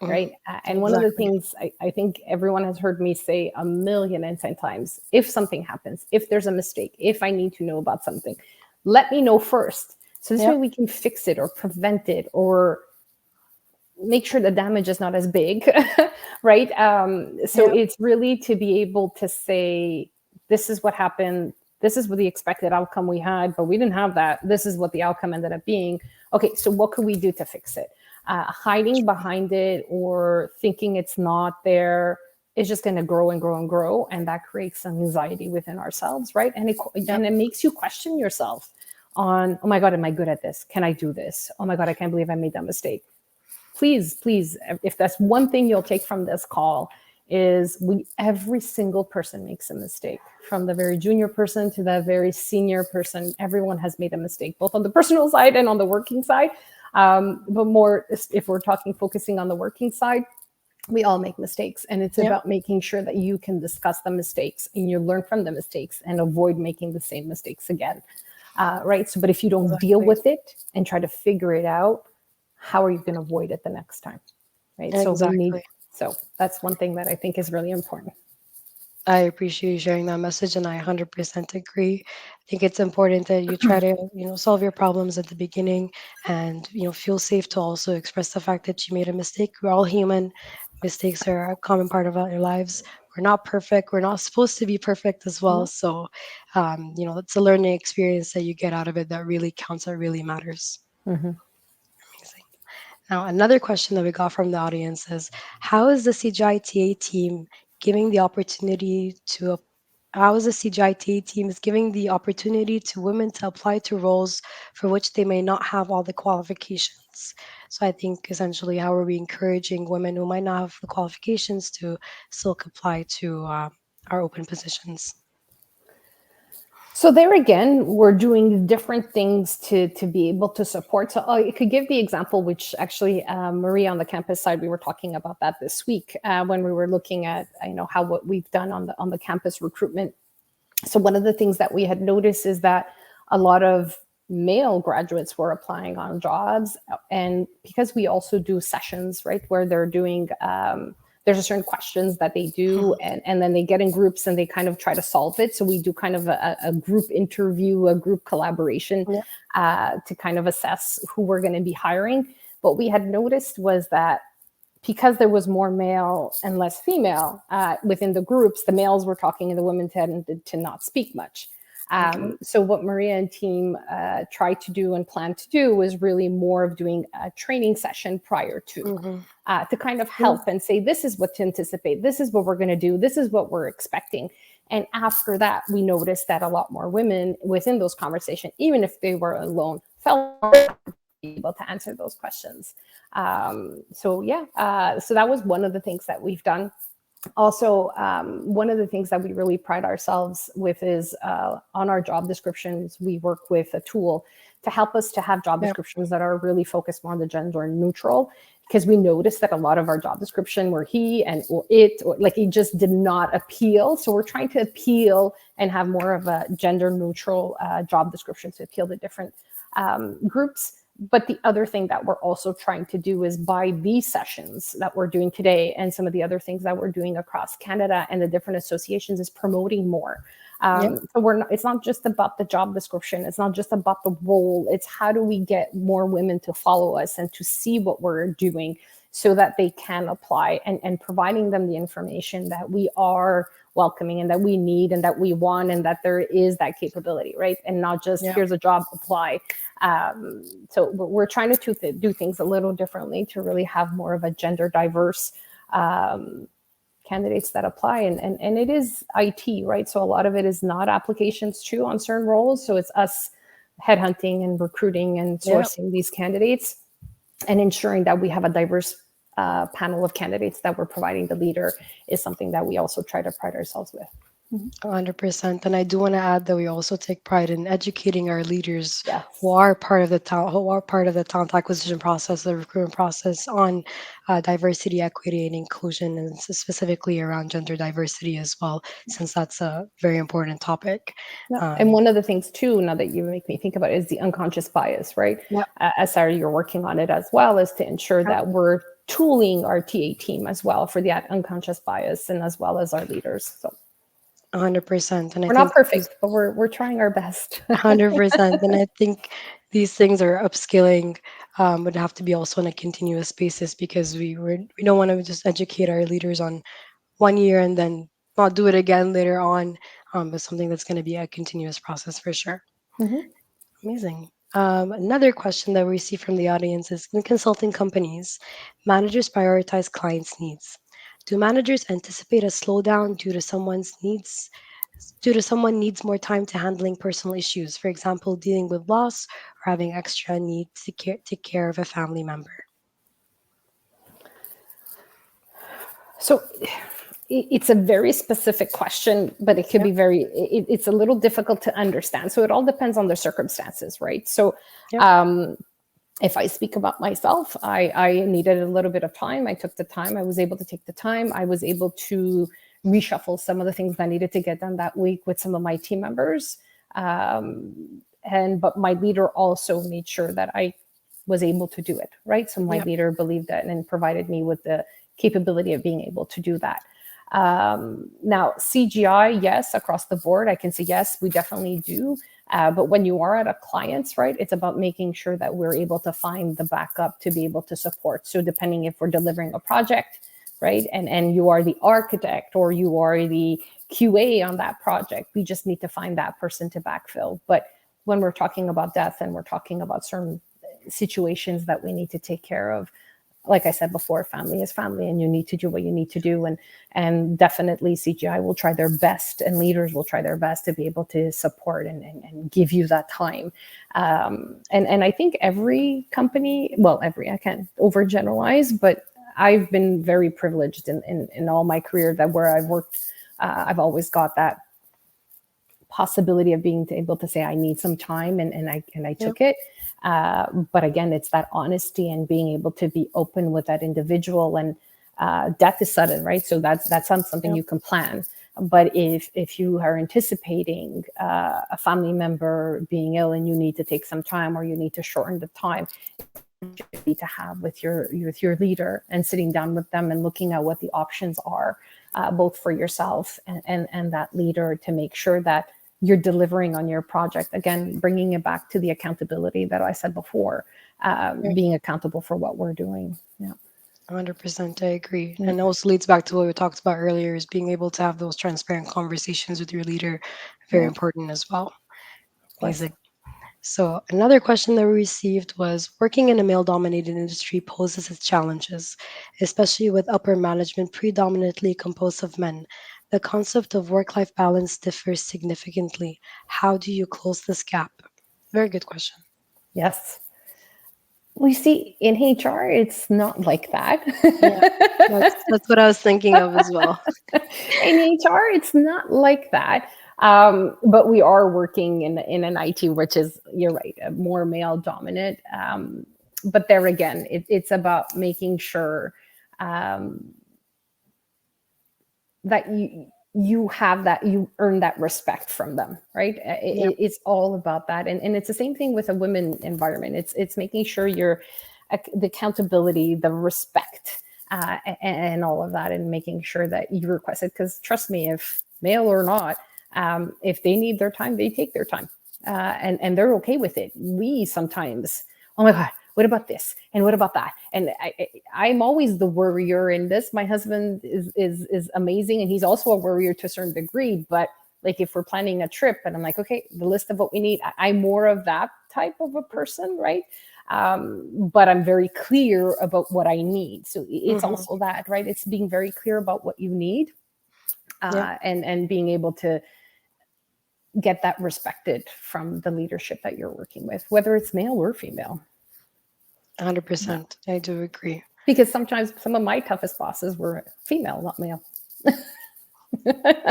Mhm. right? And one of the Exactly. things I think everyone has heard me say a million and 10 times, if something happens, if there's a mistake, if I need to know about something, let me know first. So this way Yep. we can fix it or prevent it or make sure the damage is not as big, right? So Yep. it's really to be able to say, this is what happened. This is what the expected outcome we had, but we didn't have that. This is what the outcome ended up being. Okay, so what could we do to fix it? Hiding behind it or thinking it's not there is just going to grow and grow and grow, and that creates anxiety within ourselves, right? Yep. And it makes you question yourself on, oh my god, am I good at this? Can I do this? Oh my god, I can't believe I made that mistake. Please, if that's one thing you'll take from this call, is every single person makes a mistake, from the very junior person to the very senior person. Everyone has made a mistake, both on the personal side and on the working side. But more, if we're talking focusing on the working side, we all make mistakes, and it's Yep. about making sure that you can discuss the mistakes and you learn from the mistakes and avoid making the same mistakes again, right? So but if you don't deal Exactly. with it and try to figure it out, how are you going to avoid it the next time, right? So we need, Exactly. so that's one thing that I think is really important. I appreciate you sharing that message, and I 100% agree. I think it's important that you try to, solve your problems at the beginning, and, feel safe to also express the fact that you made a mistake. We're all human. Mistakes are a common part of our lives. We're not perfect. We're not supposed to be perfect as well. No. So, it's a learning experience that you get out of it that really counts, that really matters. Mm-hmm. Amazing. Now, another question that we got from the audience is, how is the CGITA team giving the opportunity to how is the CGITA team is giving the opportunity to women to apply to roles for which they may not have all the qualifications? So I think essentially, how are we encouraging women who might not have the qualifications to still apply to our open positions? So there again, we're doing different things to be able to support. So I could give the example, which actually Maria on the campus side, we were talking about that this week when we were looking at how what we've done on the campus recruitment. So one of the things that we had noticed is that a lot of male graduates were applying on jobs, and because we also do sessions, right, where they're doing there's a certain questions that they do, and then they get in groups and they kind of try to solve it. So we do kind of a group interview, a group collaboration, Yeah. to kind of assess who we're going to be hiring. What we had noticed was that because there was more male and less female within the groups, the males were talking and the women tended to not speak much. Okay. So what Maria and team tried to do and planned to do was really more of doing a training session prior Mm-hmm. to kind of Yeah. help and say, this is what to anticipate, this is what we're going to do, this is what we're expecting. And after that, we noticed that a lot more women within those conversations, even if they were alone, felt able to answer those questions. So yeah, so that was one of the things that we've done. Also, one of the things that we really pride ourselves with is on our job descriptions, we work with a tool to help us to have job Yep. descriptions that are really focused more on the gender neutral, because we noticed that a lot of our job description were he and or it, or like it just did not appeal. So we're trying to appeal and have more of a gender neutral job description to appeal to different groups. But the other thing that we're also trying to do is by these sessions that we're doing today and some of the other things that we're doing across Canada and the different associations is promoting more. Yep. So we're not, it's not just about the job description. It's not just about the role. It's how do we get more women to follow us and to see what we're doing so that they can apply, and providing them the information that we are welcoming and that we need and that we want and that there is that capability, right? And not just Yep. here's a job, apply. So we're trying to do things a little differently to really have more of a gender diverse candidates that apply. And it is IT, right? So a lot of it is not applications too on certain roles. So it's us headhunting and recruiting and Yep. sourcing these candidates and ensuring that we have a diverse panel of candidates that we're providing the leader is something that we also try to pride ourselves with. 100%. And I do want to add that we also take pride in educating our leaders who Yes. are part of the talent, who are part of the talent acquisition process, the recruitment process on diversity, equity, and inclusion, and specifically around gender diversity as well, since that's a very important topic. Yeah. And Um, one of the things too, now that you make me think about it, is the unconscious bias, right? yep. As Sarah, you're working on it as well, is to ensure Yep. that we're tooling our TA team as well for that unconscious bias and as well as our leaders. So 100%. And I we're not think these perfect, but we're trying our best. 100%. And I think these things are upskilling would have to be also on a continuous basis because we don't want to just educate our leaders on 1 year and then not do it again later on, but something that's going to be a continuous process for sure. Mhm. Amazing. Another question that we see from the audience is in consulting companies, managers prioritize clients' needs. Do managers anticipate a slowdown due to someone needs more time to handling personal issues, for example, dealing with loss or having extra need to take care of a family member? So it's a very specific question, but it could Yep. be it's a little difficult to understand. So it all depends on the circumstances, right? So Yep. um, if I speak about myself, I needed a little bit of time. I took the time. I was able to take the time. I was able to reshuffle some of the things I needed to get done that week with some of my team members. But my leader also made sure that I was able to do it, right? So my Yep. leader believed that and provided me with the capability of being able to do that. Now, CGI, yes, across the board, I can say yes, we definitely do. But when you are at a client's, right, it's about making sure that we're able to find the backup to be able to support. So depending if we're delivering a project, right, and you are the architect or you are the QA on that project, we just need to find that person to backfill. But when we're talking about death and we're talking about certain situations that we need to take care of, like I said before, family is family, and you need to do what you need to do. And definitely CGI will try their best, and leaders will try their best to be able to support and give you that time. And I think every company, well, I can't overgeneralize, but I've been very privileged in all my career that where I've worked, I've always got that possibility of being able to say I need some time, and I Yep. took it. But again, it's that honesty and being able to be open with that individual. And death is sudden, right? So that's not something Yep. you can plan. But if you are anticipating a family member being ill and you need to take some time or you need to shorten the time, need to have with your leader and sitting down with them and looking at what the options are, both for yourself and that leader, to make sure that you're delivering on your project. Again, bringing it back to the accountability that I said before, Yep. being accountable for what we're doing. Yeah. 100%. I agree. Yeah. And it also leads back to what we talked about earlier is being able to have those transparent conversations with your leader. Very Yeah. important as well. Yes. Amazing. So, another question that we received was working in a male dominated industry poses its challenges, especially with upper management predominantly composed of men. The concept of work life balance differs significantly. How do you close this gap? Very good question. Yes. Well, you see, in HR, it's not like that. Yeah, that's what I was thinking of as well. In HR, it's not like that. But we are working in an IT, which is, you're right, a more male dominant. But there again, it's about making sure um, that you have that, you earn that respect from them, right? Yep. It's all about that, and it's the same thing with a women environment. It's making sure you're the accountability, the respect, and all of that, and making sure that you request it. Because trust me, if male or not, if they need their time, they take their time, and they're okay with it. We sometimes, oh my god, what about this and what about that? And I'm always the worrier in this. My husband is amazing, and he's also a worrier to a certain degree. But like if we're planning a trip, and I'm like, okay, the list of what we need, I'm more of that type of a person, right? But I'm very clear about what I need. So it's Hmm. also that, right? It's being very clear about what you need, Yep. and being able to get that respected from the leadership that you're working with, whether it's male or female. 100%. I do agree. Because sometimes some of my toughest bosses were female, not male.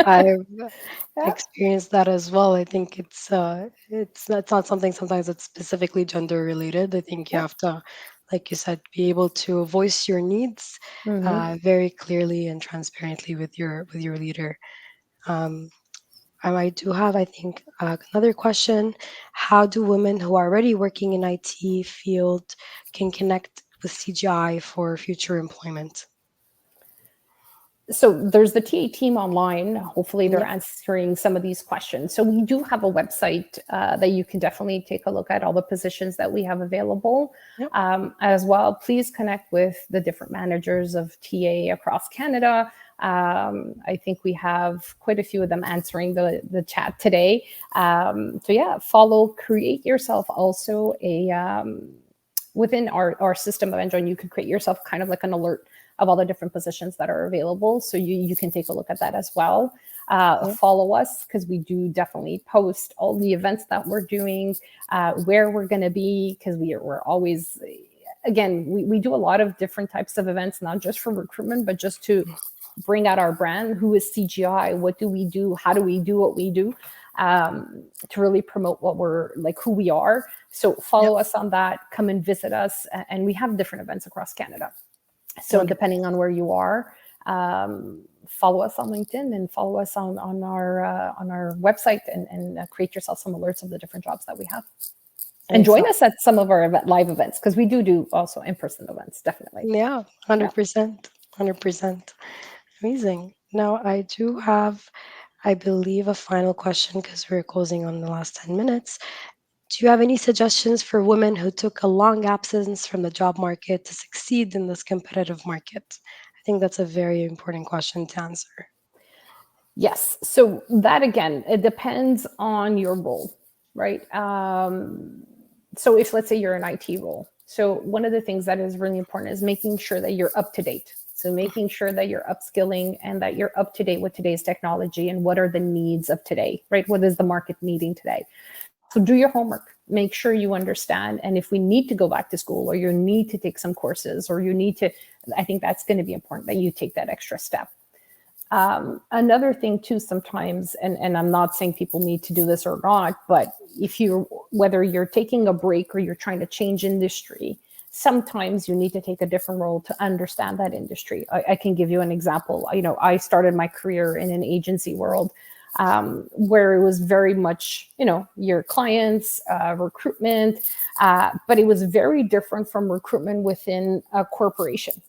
I've Yeah. experienced that as well. I think it's not something sometimes that's specifically gender related. I think you Yeah. have to, like you said, be able to voice your needs Hmm. very clearly and transparently with your leader. Um, I do have, I think, another question. How do women who are already working in IT field can connect with CGI for future employment? So there's the TA team online. Hopefully, they're Yep. answering some of these questions. So we do have a website that you can definitely take a look at all the positions that we have available. Yep. As well, please connect with the different managers of TA across Canada. I think we have quite a few of them answering the chat today. So yeah, follow, create yourself also a within our system of Enjoin, you could create yourself kind of like an alert of all the different positions that are available. So you can take a look at that as well. Yep. Follow us because we do definitely post all the events that we're doing, where we're going to be, because we're always, again, we do a lot of different types of events, not just for recruitment, but just to bring out our brand. Who is CGI? What do we do? How do we do what we do? To really promote what we're like, who we are. So Yep. follow us on that. Come and visit us, and we have different events across Canada. So 100%. depending on where you are, follow us on LinkedIn and follow us on our website, and create yourself some alerts of the different jobs that we have. And join us at some of our live events because we do also in-person events, definitely. Yeah, Yeah. 100%. 100%. Amazing. Now, I do have, I believe, a final question because we're closing on the last 10 minutes. Do you have any suggestions for women who took a long absence from the job market to succeed in this competitive market? I think that's a very important question to answer. Yes. So that again, it depends on your role, right? So if let's say you're an IT role, so one of the things that is really important is making sure that you're up to date. So making sure that you're upskilling and that you're up to date with today's technology and what are the needs of today, right? What is the market needing today? So do your homework. Make sure you understand. And if we need to go back to school or you need to take some courses or you need to, I think that's going to be important that you take that extra step. Another thing too, sometimes, and I'm not saying people need to do this or not, but if you, whether you're taking a break or you're trying to change industry, sometimes you need to take a different role to understand that industry. I can give you an example. I started my career in an agency world, where it was very much, your clients, recruitment, but it was very different from recruitment within a corporation,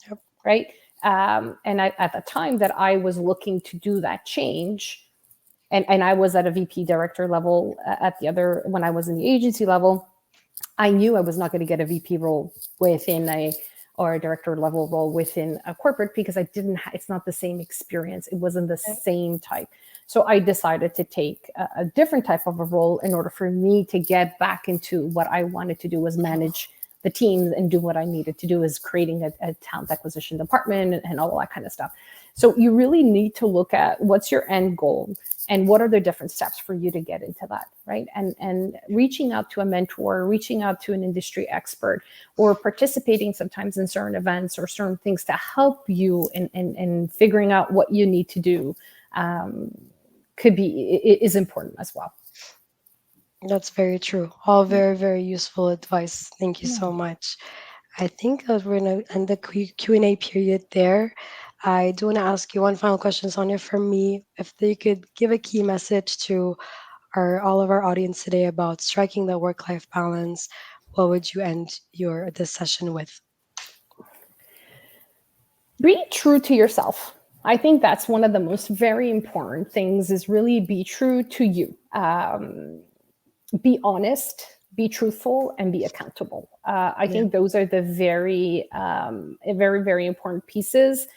Yep. right? And at the time that I was looking to do that change, and I was at a VP director level at the other, when I was in the agency level, I knew I was not going to get a VP role within or a director level role within a corporate because I didn't, it's not the same experience. It wasn't the Yep. same type. So I decided to take a different type of a role in order for me to get back into what I wanted to do was manage the teams and do what I needed to do is creating a talent acquisition department and all that kind of stuff. So you really need to look at what's your end goal and what are the different steps for you to get into that, right? And reaching out to a mentor, reaching out to an industry expert, or participating sometimes in certain events or certain things to help you in figuring out what you need to do, um, could be is important as well. That's very true. All very, very useful advice. Thank you Yeah. so much. I think that we're going to end the Q&A period there. I do want to ask you one final question, Sonia, from me. If they could give a key message to all of our audience today about striking the work-life balance, what would you end your this session with? Be true to yourself. I think that's one of the most very important things, is really be true to you. Be honest, be truthful, and be accountable. I Yeah, think those are the very, very important pieces.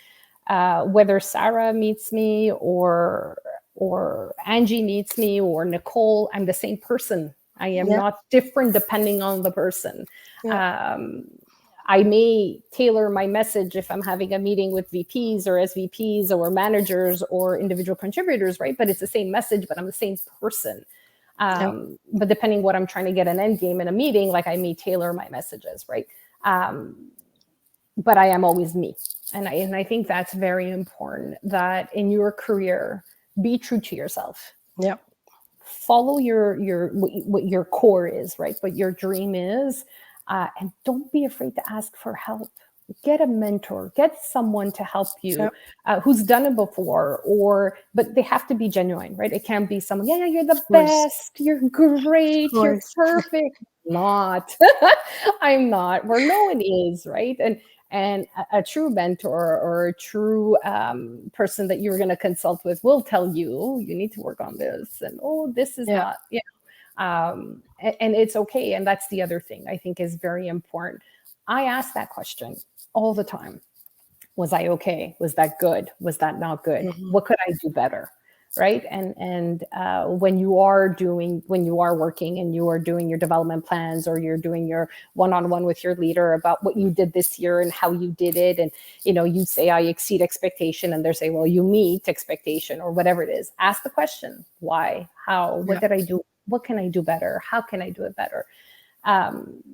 Whether Sarah meets me or Angie meets me or Nicole, I'm the same person. I am yeah, not different depending on the person. yeah, Um, I may tailor my message if I'm having a meeting with VPs or SVPs or managers or individual contributors, right? But it's the same message, but I'm the same person. yeah, But depending what I'm trying to get an end game in a meeting, like I may tailor my messages, right? Um, but I am always me. And I think that's very important, that in your career, be true to yourself. yeah, Follow your what your core is, right? What your dream is, and don't be afraid to ask for help. Get a mentor, get someone to help yeah. you, who's done it before, or but they have to be genuine, right? It can't be someone, yeah, yeah, you're Of the course, best, you're of great, you're course. perfect. Not, I'm not. Where no one is, right? And a true mentor or a true person that you're going to consult with will tell you, you need to work on this, and oh, this is Yeah, not, yeah. And it's okay. And that's the other thing I think is very important. I ask that question all the time. Was I okay? Was that good? Was that not good? hmm, What could I do better? Right. And when you are working and you are doing your development plans, or you're doing your one-on-one with your leader about what you did this year and how you did it, and you say I exceed expectation, and they're saying, well, you meet expectation, or whatever it is. Ask the question: why? How? What yeah. did I do? What can I do better? How can I do it better? um,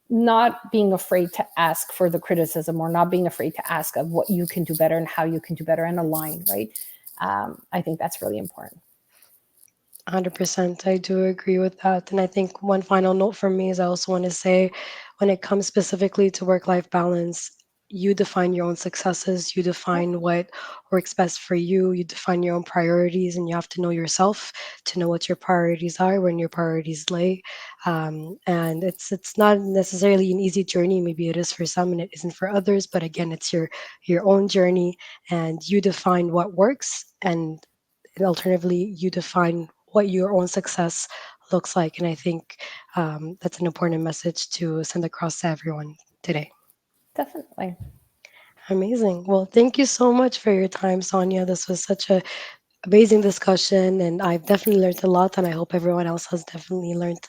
Not being afraid to ask for the criticism, or not being afraid to ask of what you can do better and how you can do better, and align, right? I think that's really important. 100%. I do agree with that. And I think one final note from me is I also want to say when it comes specifically to work life balance, you define your own successes, you Yep, define what works best for you, you define your own priorities, and you have to know yourself to know what your priorities are, when your priorities lay. And it's not necessarily an easy journey. Maybe it is for some and it isn't for others. But again, it's your own journey, and you define what works, and alternatively you define what your own success looks like. And I think that's an important message to send across to everyone today. definitely. Amazing. Well, thank you so much for your time, Sonia. This was such a amazing discussion, and I've definitely learned a lot, and I hope everyone else has definitely learned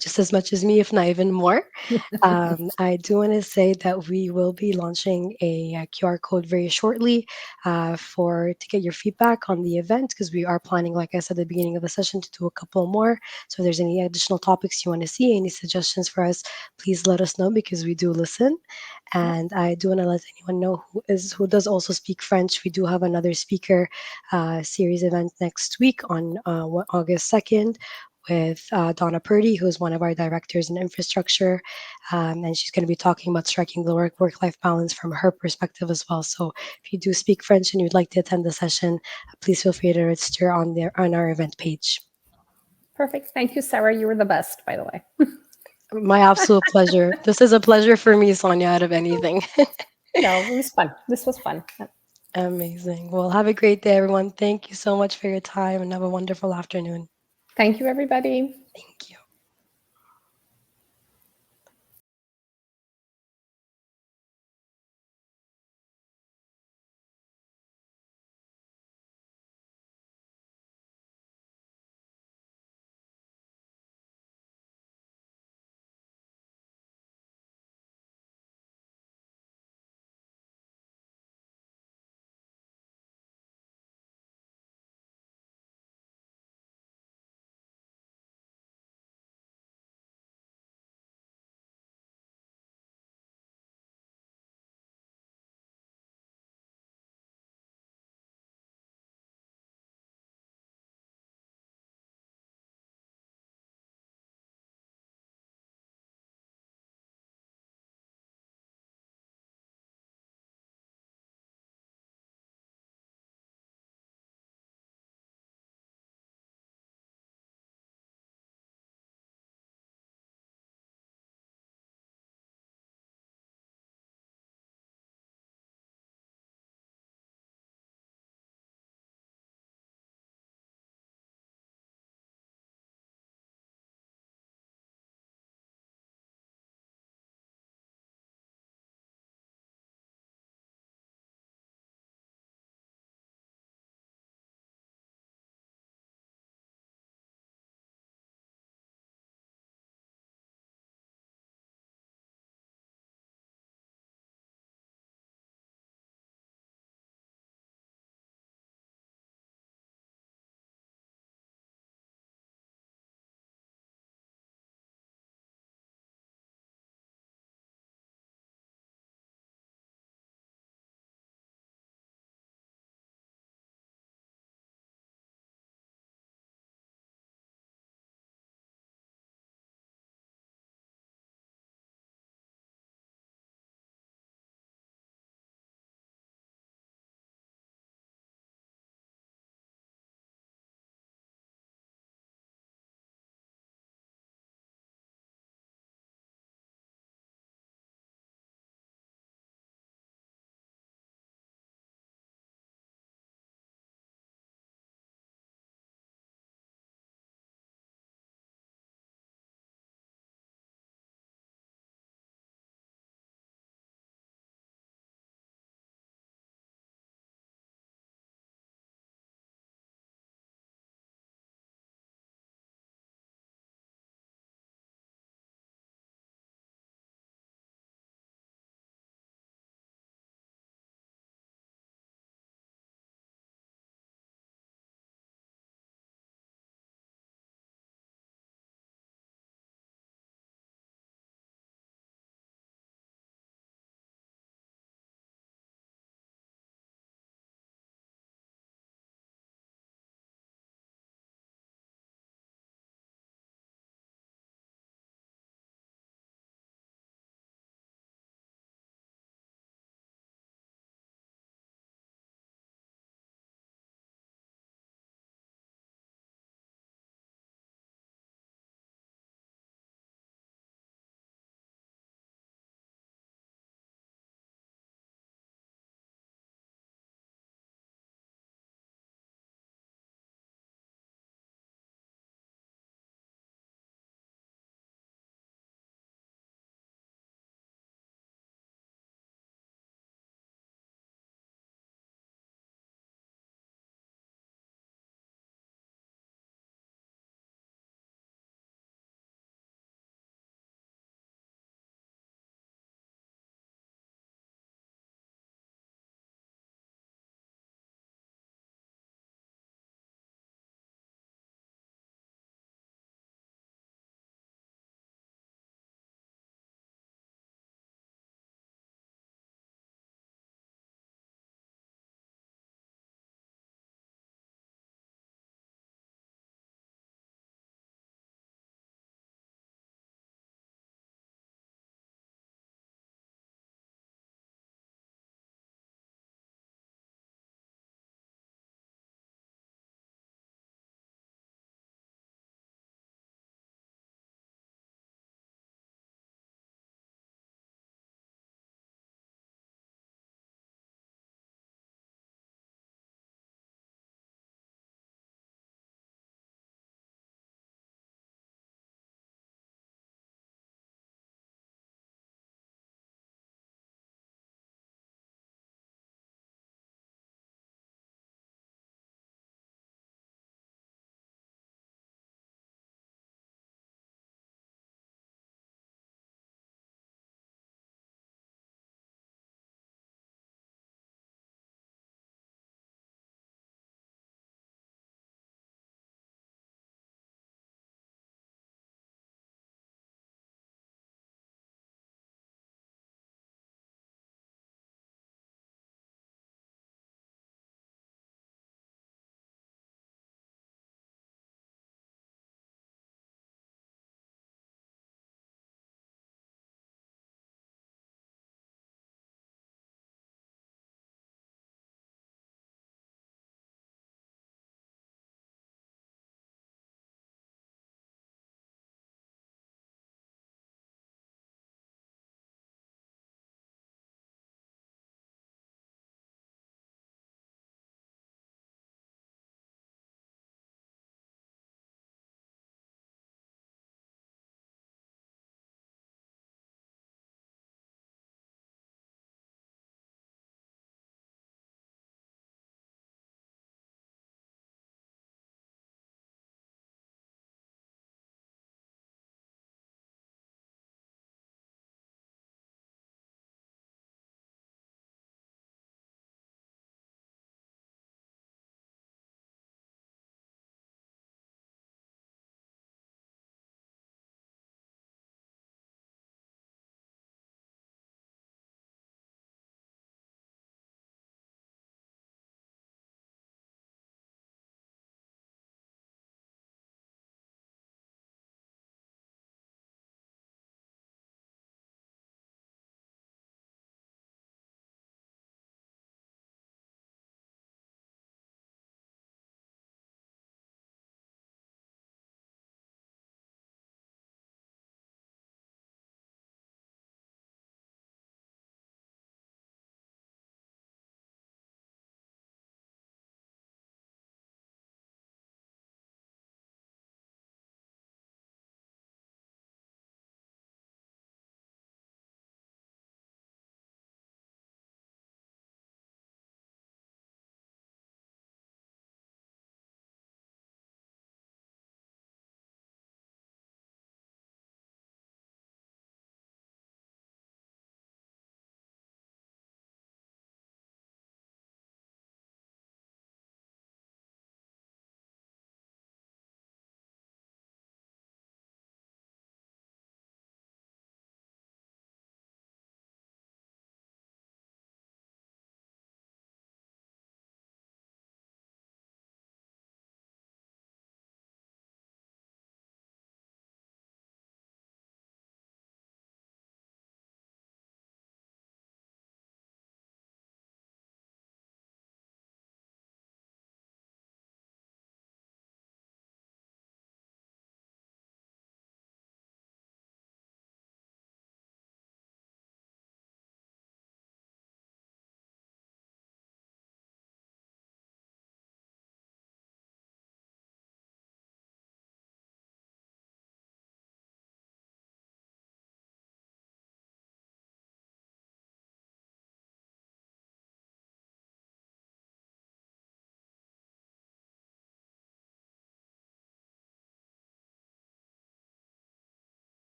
just as much as me, if not even more. I do want to say that we will be launching a QR code very shortly for to get your feedback on the event, because we are planning, like I said at the beginning of the session, to do a couple more. So if there's any additional topics you want to see, any suggestions for us, please let us know, because we do listen. Yep. And I do want to let anyone know who does also speak French. We do have another speaker series event next week on August 2nd with Donna Purdy, who's one of our directors in infrastructure. And she's going to be talking about striking the work life balance from her perspective as well. So if you do speak French and you'd like to attend the session, please feel free to register on our event page. Perfect. Thank you, Sarah. You were the best, by the way. My absolute pleasure. This is a pleasure for me, Sonia, out of anything. No, it was fun. This was fun. Amazing. Well, have a great day, everyone. Thank you so much for your time and have a wonderful afternoon. Thank you, everybody. Thank you.